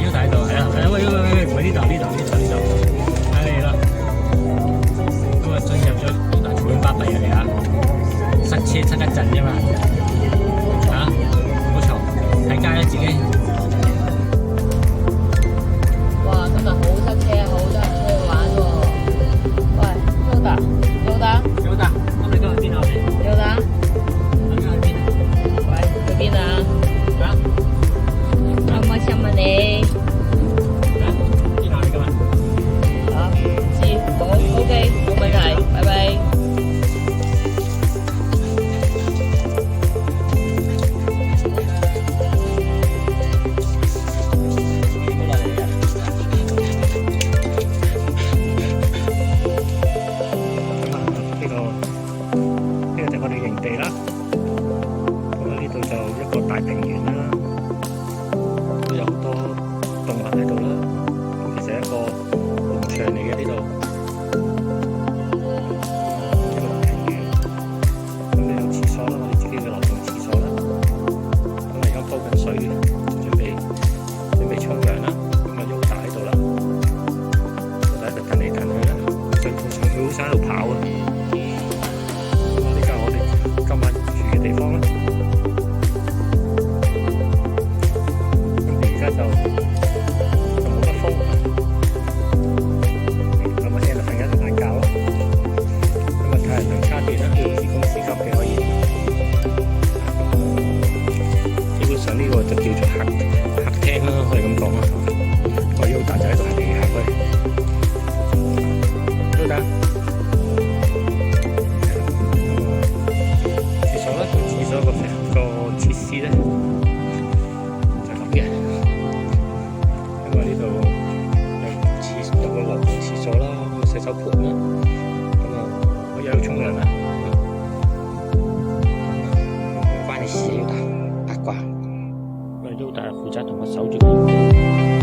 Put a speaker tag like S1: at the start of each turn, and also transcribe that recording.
S1: 優大喺度，係啦，喂，唔係呢度，睇你啦。咁啊，進入咗優大好巴閉啊你啊，塞車塞一陣啫嘛，嚇，冇嘈，睇街啦自己。
S2: 哇，今日好塞車，好多人出去玩喎。喂，Yoda，
S1: 咁你今日邊度先？今日去邊？
S2: 喂，去邊啊？
S1: 嚇？
S2: 開唔開心啊你？
S1: 邊度你今日？
S2: 啊，唔知，好 OK，冇問題，拜拜。
S1: 呢個就我哋營地啦。咁啊，呢度就一個大平原啦，都有好多動物喺度啦。咁其實係一個農場嚟嘅呢度，一個平原。咁你有廁所啦，我哋自己嘅流動廁所啦。咁而家煲緊水，準備沖涼啦。咁啊，Yoda喺度啦，Yoda喺度騰嚟騰去啦，佢好想喺度跑啊！今晚住嘅地方啦，咁而家就冇乜風，咁啊聽到瞓緊晏覺咯，咁啊太陽能叉電啦，自供自給嘅可以，基本上呢個就叫做客廳啦，可以咁講啦。個Yoda就喺度行嚟行去，Yoda。個設施咧就咁嘅，因為呢度有個流動廁所啦，咁洗手盆啦，咁啊我又要沖涼啦，關你事啊Yoda，八卦，因為Yoda負責同我守住佢。